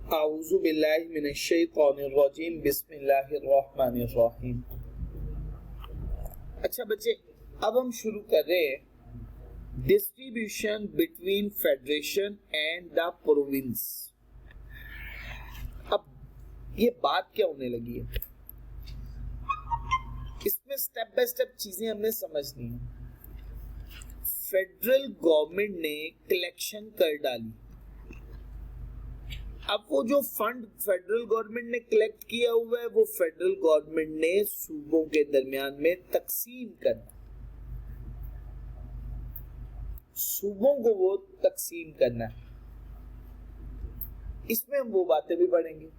आऊज़ु बिल्लाहि मिनश शैतानिर रजीम बिस्मिल्लाहिर रहमानिर रहीम। अच्छा बच्चे, अब हम शुरू कर रहे हैं distribution between federation and the province. अब ये बात क्या होने लगी है, इसमें स्टेप बाय स्टेप चीजें हमने समझनी है। फेडरल गवर्नमेंट ने कलेक्शन कर डाली। अब वो जो फंड फेडरल गवर्नमेंट ने कलेक्ट किया हुआ है वो फेडरल गवर्नमेंट ने सूबों के दरमियान में तकसीम करना, सूबों को वो तकसीम करना है। इसमें हम वो बातें भी पढ़ेंगे।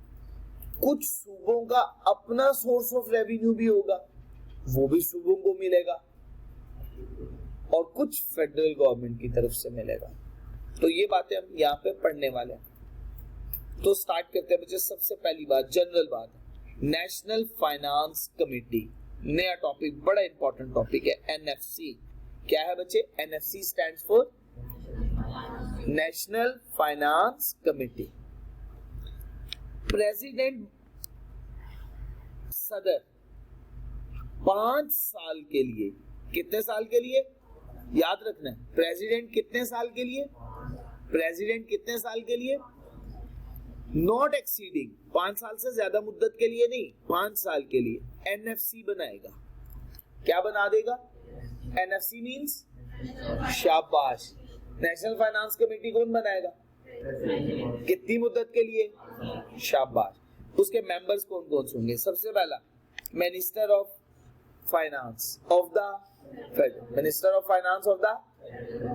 कुछ सूबों का अपना सोर्स ऑफ रेवेन्यू भी होगा, वो भी सूबों को मिलेगा, और कुछ फेडरल गवर्नमेंट की तरफ से मिलेगा। तो ये बातें हम यहाँ पे पढ़ने वाले हैं। तो स्टार्ट करते हैं बच्चे। सबसे पहली बात, जनरल बात, नेशनल फाइनेंस कमेटी, नया टॉपिक, बड़ा इंपॉर्टेंट टॉपिक है। एनएफसी क्या है बच्चे? NFC stands for national finance committee. President सदर 5 साल के लिए, कितने साल के लिए याद रखना है? प्रेसिडेंट कितने साल के लिए? प्रेसिडेंट कितने साल के लिए? नॉट एक्सीडिंग, 5 साल से ज्यादा मुद्दत के लिए नहीं, 5 साल के लिए एनएफसी बनाएगा। क्या बना देगा? एनएफसी मींस शाबाश। नेशनल फाइनेंस कमेटी कौन बनाएगा? कितनी मुद्दत के लिए? शाबाश। उसके मेंबर्स कौन कौन से होंगे? सबसे पहला minister of finance of the federal, minister of finance of the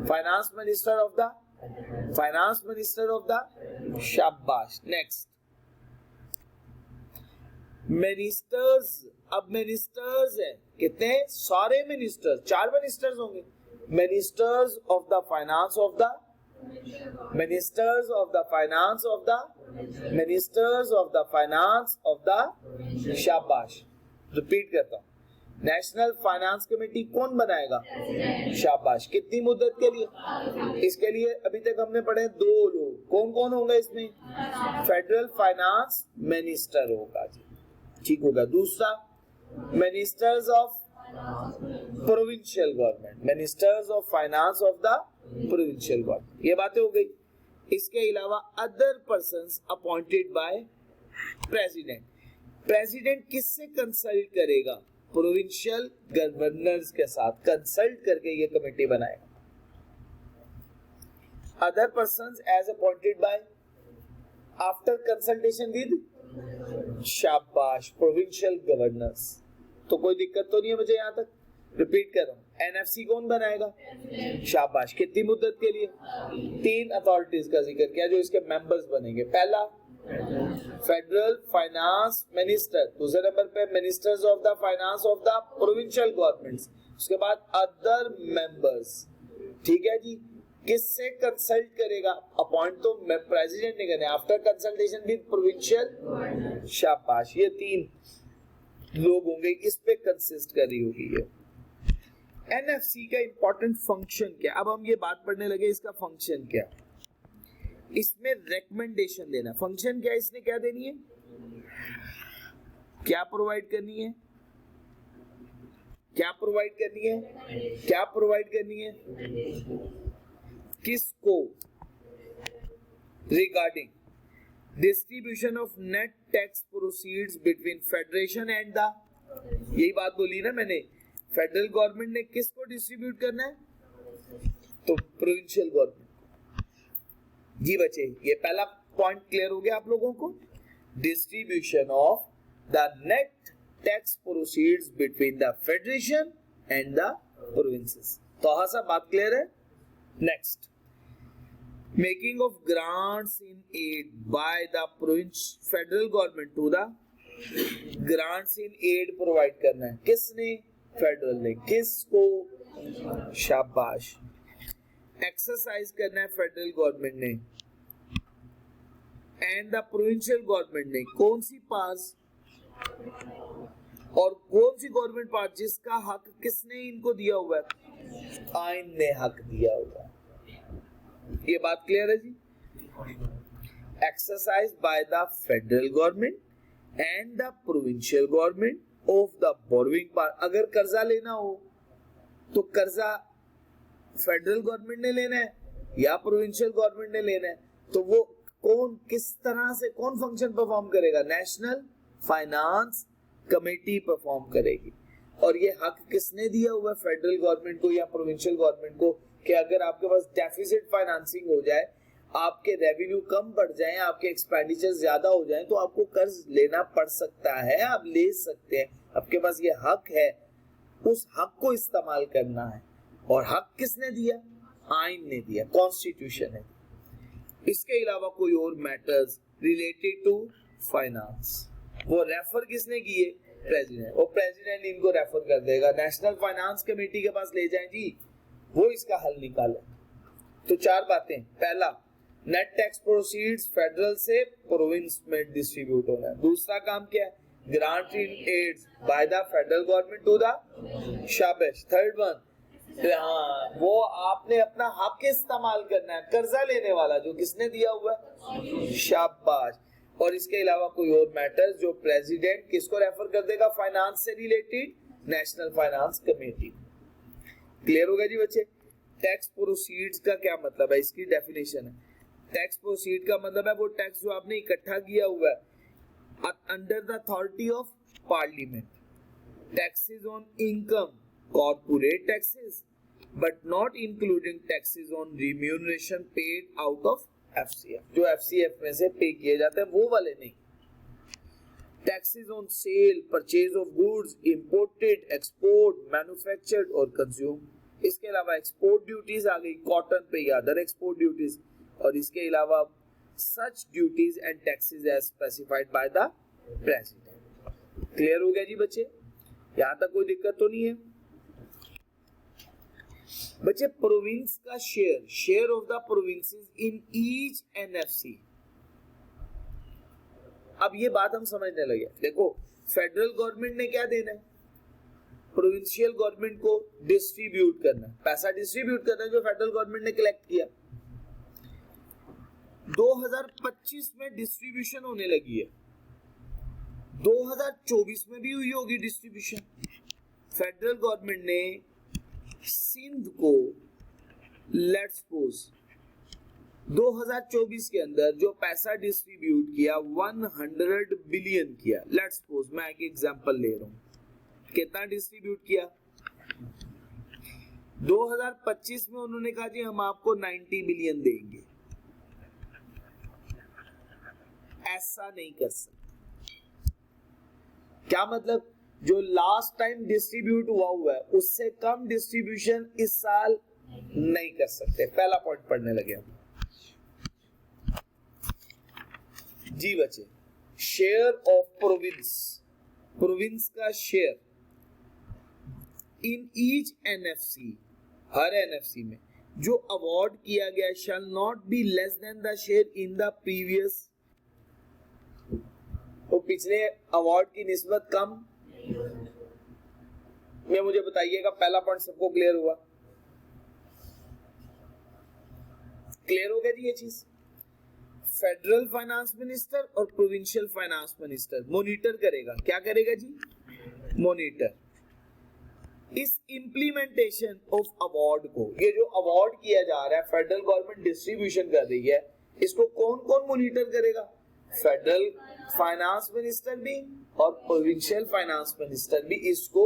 finance, minister of the finance, minister of the शाबाश। Next ministers. अब मिनिस्टर्स है कितने? सारे मिनिस्टर्स, 4 मिनिस्टर्स होंगे। Ministers of the finance of the, ministers of the finance of the, ministers of the finance of the शाबाश। Repeat करता हूं, national finance committee कौन बनाएगा? शाबाश। कितनी मुद्दत के लिए? इसके लिए अभी तक हमने पढ़े 2 लोग। कौन कौन होगा इसमें? फेडरल फाइनेंस मिनिस्टर होगा जी, ठीक होगा। दूसरा ministers of provincial government, ministers of finance of the provincial government. ये बातें हो गई। इसके अलावा other persons appointed by president. President किससे कंसल्ट करेगा? प्रोविंशियल गवर्नर्स के साथ कंसल्ट करके ये कमेटी बनाएगा। Other persons as appointed by after consultation with शाबाश प्रोविंशियल गवर्नर्स। तो कोई दिक्कत तो नहीं है मुझे यहाँ तक? रिपीट कर रहा हूँ, एनएफसी कौन बनाएगा? शाबाश। कितनी मुद्दत के लिए? 3 अथॉरिटीज का जिक्र किया जो इसके मेंबर्स बनेंगे। पहला फेडरल फाइनेंस मिनिस्टर, दूसरे नंबर पे ministers of the finance of the provincial governments, उसके बाद अदर मेंबर्स। ठीक है जी। किससे कंसल्ट करेगा? अपॉइंट तो प्रेसिडेंट ने करना है, आफ्टर कंसल्टेशन विद प्रोविंशियल। शाबाश। ये 3 लोग होंगे, इस पे कंसिस्ट कर रही होगी ये। एनएफसी का इंपॉर्टेंट फंक्शन क्या? अब हम ये बात पढ़ने लगे, इसका फंक्शन क्या? इसमें रिकमेंडेशन देना। फंक्शन क्या? इसने क्या देनी है? क्या प्रोवाइड करनी है? क्या प्रोवाइड करनी है? क्या प्रोवाइड करनी है? किसको? Regarding distribution of net tax proceeds between federation and the, यही बात बोली ना मैंने, फेडरल गवर्नमेंट ने किसको डिस्ट्रीब्यूट करना है? तो प्रोविंशियल गवर्नमेंट जी बच्चे। ये पहला पॉइंट क्लियर हो गया आप लोगों को। Distribution of the net tax proceeds between the federation and the provinces. तो हाँ सब बात क्लियर है। Next, making of grants in aid by the federal government to the, grants in aid provide करना है किसने? फेडरल ने। किसको? शाबाश। एक्सरसाइज करना है फेडरल गवर्नमेंट ने एंड द प्रोविंशियल गवर्नमेंट ने। कौन सी पास और कौन सी गवर्नमेंट पार्ट जिसका हक किसने इनको दिया हुआ है? आइन ने हक दिया हुआ है। ये बात क्लियर है जी। Exercise by the federal government and the provincial government of the borrowing power. अगर कर्जा लेना हो तो कर्जा फेडरल गवर्नमेंट ने लेना है या प्रोविंशियल गवर्नमेंट ने लेना है, तो वो कौन किस तरह से कौन फंक्शन परफॉर्म करेगा? नेशनल फाइनेंस कमेटी परफॉर्म करेगी। और ये हक किसने दिया हुआ है? फेडरल गवर्नमेंट को या प्रोविंशियल गवर्नमेंट को, कि अगर आपके पास डेफिसिट फाइनेंसिंग हो जाए, आपके रेवेन्यू कम बढ़ जाए, आपके एक्सपेंडिचर ज्यादा हो जाए, तो आपको कर्ज लेना पड़ सकता है, आप ले सकते हैं, आपके पास ये हक है, उस हक को इस्तेमाल करना है। और हक किसने दिया? आइन ने दिया, कॉन्स्टिट्यूशन ने। इसके अलावा कोई और मैटर्स रिलेटेड टू फाइनेंस, वो रेफर किसने किए? प्रेसिडेंट। और प्रेसिडेंट इनको रेफर कर देगा, नेशनल फाइनेंस कमेटी के पास ले जाएं जी, वो इसका हल निकाले। तो चार बातें। पहला, नेट टैक्स प्रोसीड्स फेडरल से प्रोविंस में डिस्ट्रीब्यूट होना है। दूसरा काम क्या है? Grant in aids by the federal government to the शाबाश। थर्ड वन, हाँ, वो आपने अपना हक इस्तेमाल करना है, कर्जा लेने वाला जो किसने दिया हुआ है? शाबाश। और इसके अलावा कोई और मैटर्स जो प्रेसिडेंट किसको रेफर कर देगा फाइनेंस से related? National finance committee. Clear होगा जी बच्चे? टैक्स प्रोसीड्स का क्या मतलब है? इसकी डेफिनेशन है, टैक्स प्रोसीड का मतलब है वो टैक्स जो आपने इकट्ठा किया हुआ है under the authority of parliament. Taxes on income, corporate taxes, but not including taxes on remuneration paid out of FCF, जो एफसीएफ में से पे किए जाते हैं वो वाले नहीं। Taxes on sale, purchase of goods, imported, export, manufactured और कंज्यूम। इसके अलावा एक्सपोर्ट ड्यूटीज आ गई, कॉटन पे या अदर एक्सपोर्ट ड्यूटीज। और इसके अलावा such duties and taxes as specified by the president. Clear हो गया जी बच्चे? यहां तक कोई दिक्कत तो नहीं है बच्चे? प्रोविंस का share of the provinces in each NFC. अब ये बात हम समझने लगे। देखो, फेडरल गवर्नमेंट ने क्या देना है? प्रोविंशियल गवर्नमेंट को डिस्ट्रीब्यूट करना है, पैसा डिस्ट्रीब्यूट करना है जो फेडरल गवर्नमेंट ने कलेक्ट किया। 2025 में डिस्ट्रीब्यूशन होने लगी है, 2024 में भी हुई होगी डिस्ट्रीब्यूशन। फेडरल गवर्नमेंट ने सिंध को लेट्स सपोज 2024 के अंदर जो पैसा डिस्ट्रीब्यूट किया 100 बिलियन किया। लेट्स सपोज, मैं एक एग्जांपल ले रहा हूं, कितना डिस्ट्रीब्यूट किया? 2025 में उन्होंने कहा जी हम आपको 90 बिलियन देंगे। ऐसा नहीं कर सकते। क्या मतलब? जो लास्ट टाइम डिस्ट्रीब्यूट हुआ है उससे कम डिस्ट्रीब्यूशन इस साल नहीं कर सकते। पहला पॉइंट पढ़ने लगे हम जी बच्चे। शेयर ऑफ प्रोविंस, प्रोविंस का share in each NFC, her NFC में जो अवार्ड किया गया shall not be less than the share in the previous. तो पिछले अवार्ड की निस्बत कम में। मुझे बताइएगा, पहला पॉइंट सबको क्लियर हुआ? क्लियर हो गया जी ये चीज? फेडरल फाइनेंस मिनिस्टर और प्रोविंशियल फाइनेंस मिनिस्टर मॉनिटर करेगा। क्या करेगा जी? मॉनिटर इस इंप्लीमेंटेशन ऑफ अवार्ड को। ये जो अवार्ड किया जा रहा है, फेडरल गवर्नमेंट डिस्ट्रीब्यूशन कर रही है, इसको कौन कौन मॉनिटर करेगा? फेडरल फाइनेंस मिनिस्टर भी और प्रोविंशियल फाइनेंस मिनिस्टर भी इसको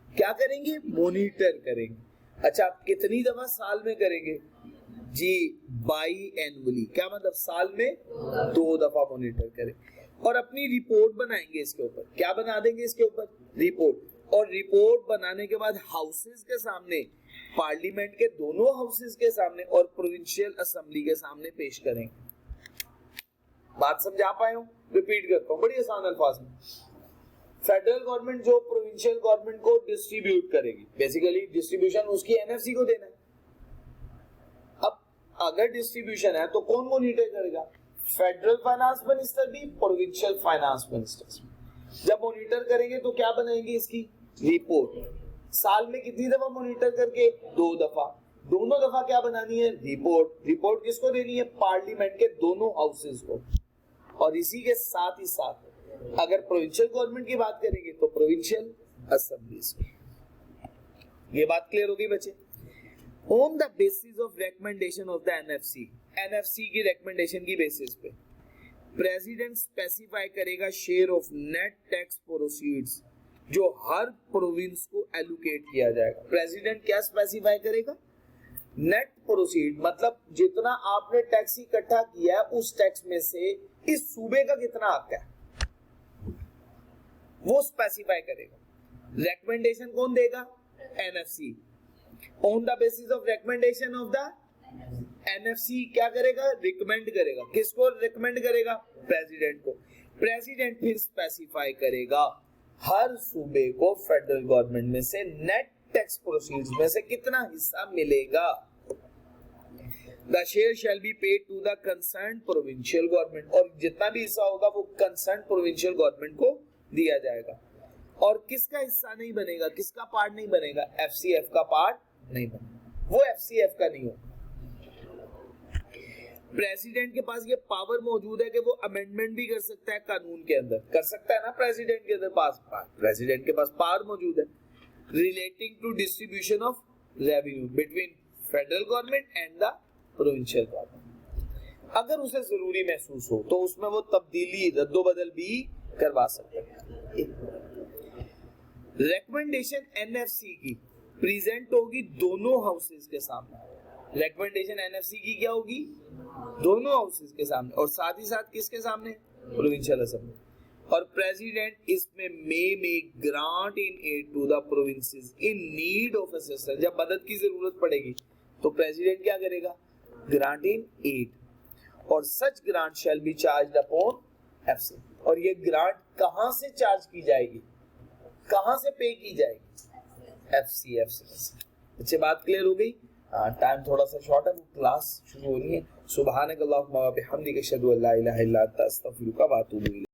क्या करेंगे? मॉनिटर करेंगे। अच्छा, कितनी दफा साल में करेंगे जी? By annually. क्या मतलब? साल में 2 दफा मॉनिटर करें और अपनी रिपोर्ट बनाएंगे इसके ऊपर। क्या बना देंगे इसके ऊपर? रिपोर्ट। और रिपोर्ट बनाने के बाद हाउसेस के सामने, पार्लियामेंट के दोनों हाउसेस के सामने और प्रोविंशियल असेंबली के सामने पेश करेंगे। बात समझा पाए हो? रिपीट करता हूं बड़ी आसान अल्फाज में। फेडरल गवर्नमेंट जो प्रोविंशियल गवर्नमेंट को डिस्ट्रीब्यूट करेगी, बेसिकली डिस्ट्रीब्यूशन उसकी एनएफसी को देना है। अब अगर डिस्ट्रीब्यूशन है तो कौन मॉनिटर करेगा? फेडरल फाइनेंस मिनिस्टर भी, प्रोविंशियल फाइनेंस मिनिस्टर। जब मॉनिटर करेंगे तो क्या बनाएंगे? इसकी रिपोर्ट। साल में कितनी दफा मॉनिटर करके? 2 दफा। दोनों दफा क्या बनानी है? रिपोर्ट। रिपोर्ट किसको देनी है? पार्लियामेंट के दोनों हाउसेस को। और इसी के साथ ही साथ अगर प्रोविंशियल गवर्नमेंट की बात करेंगे तो प्रोविंशियल असेंबलीज। ये बात क्लियर होगी बच्चे? On the basis of recommendation of the NFC, NFC की रिकमेंडेशन की बेसिस पे प्रेसिडेंट स्पेसिफाई करेगा share of net tax proceeds जो हर प्रोविंस को एलोकेट किया जाएगा। प्रेसिडेंट क्या स्पेसिफाई करेगा? नेट प्रोसीड, मतलब जितना आपने टैक्स इकट्ठा किया है उस टैक्स में से इस सूबे का कितना आता है वो स्पेसिफाई करेगा। रिकमेंडेशन कौन देगा? NFC. On the basis of recommendation of the NFC क्या करेगा? रिकमेंड करेगा। किसको रिकमेंड करेगा? प्रेसिडेंट को। प्रेसिडेंट फिर स्पेसिफाई करेगा हर सूबे को फेडरल गवर्नमेंट में से नेट टैक्स प्रोसीड्स में से कितना हिस्सा मिलेगा। The share shall be paid to the concerned provincial government, और जितना भी हिस्सा होगा वो concerned provincial government को दिया जाएगा। और किसका हिस्सा नहीं बनेगा? किसका पार्ट नहीं बनेगा? एफसीएफ का पार्ट नहीं बनेगा, वो एफसीएफ का नहीं होगा। प्रेसिडेंट के पास ये पावर मौजूद है कि वो अमेंडमेंट भी कर सकता है कानून के अंदर, कर सकता है ना प्रेसिडेंट के पास, प्रेसिडेंट के पास पावर मौजूद है relating to distribution of revenue between federal government and the provincial government. अगर उसे जरूरी महसूस हो तो उसमें वो तब्दीली रद्दोबदल भी करवा सकते हैं। रिकमेंडेशन एनएफसी की प्रेजेंट होगी दोनों हाउसेस के सामने। रिकमेंडेशन एनएफसी की क्या होगी? दोनों हाउसेस के सामने, और साथ ही साथ किसके सामने? Provincial assembly. और प्रेसिडेंट इसमें make grant in aid to the provinces in need of assistance. जब मदद की जरूरत पड़ेगी तो प्रेसिडेंट क्या करेगा? ग्रांट इन एड, और such grant shall be charged upon FC. और ये ग्रांट कहां से चार्ज की जाएगी? कहां से पे की जाएगी? एफसीएफ से। अच्छी बात क्लियर हो गई? टाइम थोड़ा सा शॉर्ट है, वो क्लास शुरू होनी है। सुभानक अल्लाहुम्मा व बिहम्दिक अशहदु अल्ला इलाहा इल्ला अंता अस्तगफिरुका व अतूबु इलैक।